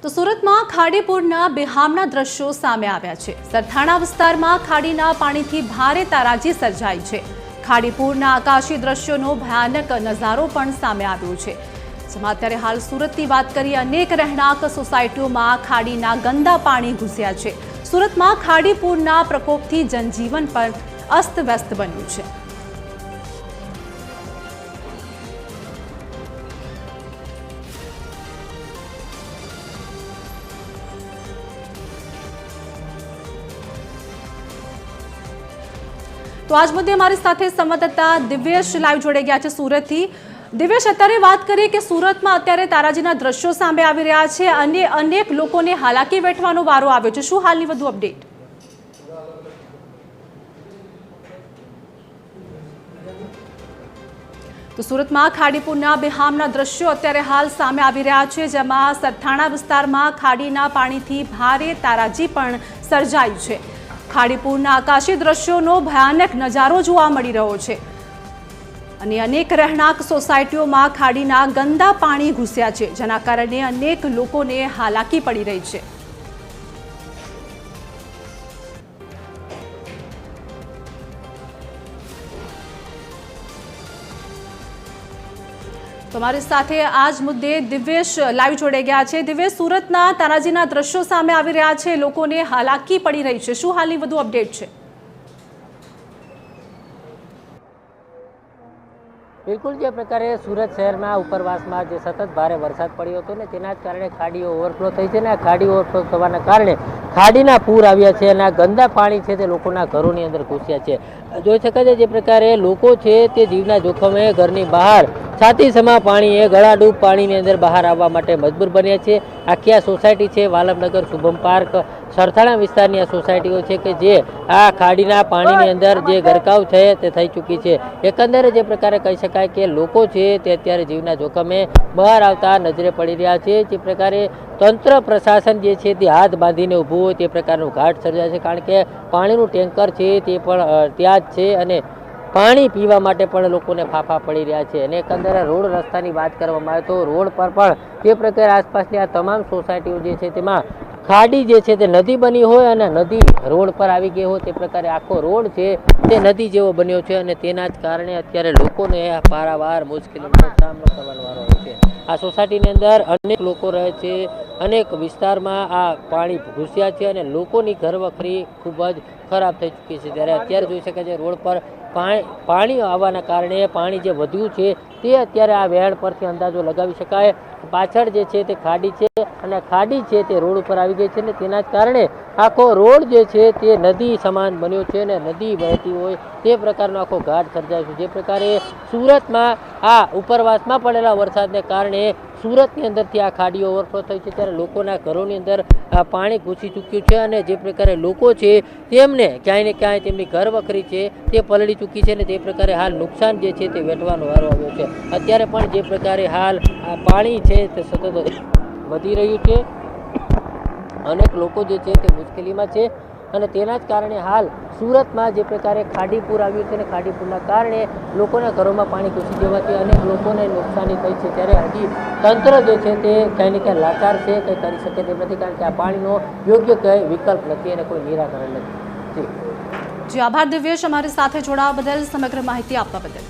તો સુરતમાં ખાડીપુરના બેહામના દ્રશ્યો સામે આવ્યા છે। સરથાણા વિસ્તારમાં ખાડીના પાણીથી ભારે તારાજી સર્જાઈ છે। ખાડીપુરના આકાશી દ્રશ્યોનો ભયાનક નજારો પણ સામે આવ્યો છે। જેમાં અત્યારે હાલ સુરતની વાત કરીએ, અનેક રહેણાંક સોસાયટીઓમાં ખાડીના ગંદા પાણી ઘૂસ્યા છે। સુરતમાં ખાડીપુરના પ્રકોપથી જનજીવન પણ અસ્તવ્યસ્ત બન્યું છે। तो आज मुद्दे हमारे साथ संवाददाता दिव्येश लाइव जोड़े गया है सूरत थी। दिव्येश, अत्यारे बात करिए कि सूरत में अत्यारे ताराजीना दृश्यों सामे आवी रह्या छे अने अनेक लोकोने हालाकी वेठवानो वारो आव्यो छे। शुं हालनी वधु अपडेट? तो सूरत में खाड़ीपुरना बेहामना दृश्यों अत्यारे हाल सामे आवी रह्या छे, जेमां सरथाणा विस्तारमां खाड़ीना पाणीथी भारे ताराजी पण सर्जाई छे। खाड़ीपुरना आकाशी दृश्यों भयानक नजारो जोवा मळी रह्यो छे अने अनेक રહેણાંક સોસાયટીઓમાં ખાડીના ગંદા પાણી ઘૂસ્યા છે, જેના કારણે અનેક લોકોને હાલાકી પડી રહી છે। તમારી સાથે આજ મુદ્દે દિવ્યેશ લાઈવ જોડે ગયા છે। દિવ્યેશ, સુરતના તારાજીના દ્રશ્યો સામે આવી રહ્યા છે, લોકોને હાલાકી પડી રહી છે। શું હાલની વધુ અપડેટ છે? बिल्कुल जे प्रकारे सूरत शहर में उपरवास में जो सतत भारे वरसाद पड़्यो हतो ने तेना कारणे खाड़ी ओवरफ्लो थई छे ने खाड़ी ओवरफ्लो थवाना कारणे खाड़ीना पूर आव्या छे अने गंदा पाणी छे ते लोकोना घरोनी अंदर घुस्या छे। जोई शकाय छे जे प्रकारे लोको छे ते जीवना जोखमे घरनी बहार छाती समा पाणी गळाडूब पाणीनी अंदर बहार आववा माटे मजबूर बन्या छे। आखी आ सोसायटी छे वालमनगर शुभम पार्क सरथाणा विस्तारनी आ सोसायटीओ छे के जे आ खाड़ीना पाणीनी अंदर जे गरकाव छे ते थई चूकी छे। एकंदरे जे प्रकारे कही शकाय के लोको छे ते अत्यारे जीवना जोखमे बहार आवता नजरे पड़ी रह्या छे। जे प्रकारे तंत्र प्रशासन जे छे ते हाथ बांधीने ऊभुं होय ते प्रकारनो घाट सर्जाय छे, कारण के पाणीनुं टेंकर छे ते पण त्यां ज छे अने पाणी पीवा माटे पण लोकोने फाफा पड़ी रह्या छे। अने एकंदरे रोड रस्तानी वात करवामां आवे तो रोड पर पण जे प्रकारे आसपासनी आ तमाम सोसायटीओ जे छे तेमां खाड़ी जे छे ते नदी बनी होय अने नदी रोड पर आवी गई होय ते प्रकारे आखो रोड छे ते नदी जेवो बन्यो छे अने तेना ज कारणे अत्यारे लोकोने पारावार मुश्केलीनो सामनो करવાનો વારો આવે છે। आ सोसायटीनी अंदर अनेक लोको रहे छे, अनेक विस्तारमां आ पाणी घुस्या छे अने लोकोनी घरवखरी खूब ज खराब थई चूकी छे। त्यारे अत्यारे जोई शकाय छे रोड पर पाणी आववाना कारणे पाणी जे वध्युं छे ते अत्यारे आ वહેણ परथी अंदाजो लगावी शकाय। पाछळ जे छे ते खाड़ी छे अने खाड़ी छे ते रोड पर आवी गई छे ने तेना ज कारणे आखो रोड जे छे ते नदी समान बन्यो छे ने नदी वहेती होय ते प्रकारनो आखो घाट सर्जायो छे। जे प्रकारे सूरतमां आ उपरवासमां पड़ेला वरसादने कारणे सूरतनी अंदरथी आ खाड़ी ओवरफ्लो थई छे, त्यारे लोकोना घरोनी अंदर पाणी घूसी चूक्युं छे अने जे प्रकारे लोको छे तेमने क्यांय ने क्यांय तेमनी घरवखरी छे ते पलળી चूकी छे ने ते प्रकारे हाल नुकसान जे छे ते वेठવાનો वारो આવ્યો છે। અત્યારે પણ જે પ્રકારે હાલ આ પાણી છે તે સતત વધી રહ્યું છે, અનેક લોકો જે છે તે મુશ્કેલીમાં છે અને તેના જ કારણે હાલ સુરતમાં જે પ્રકારે ખાડીપુર આવ્યું છે ને ખાડીપુરના કારણે લોકોના ઘરોમાં પાણી ઘૂસી જવાથી અનેક લોકોને નુકસાની થઈ છે। ત્યારે હજી તંત્ર જે છે તે ક્યાંય ને ક્યાંય લાચાર છે, કંઈ કરી શકે તેમ નથી, કારણ કે આ પાણીનો યોગ્ય કંઈ વિકલ્પ નથી અને કોઈ નિરાકરણ નથી। જી આભાર દિવ્યેશ, અમારી સાથે જોડાવા બદલ, સમગ્ર માહિતી આપવા બદલ।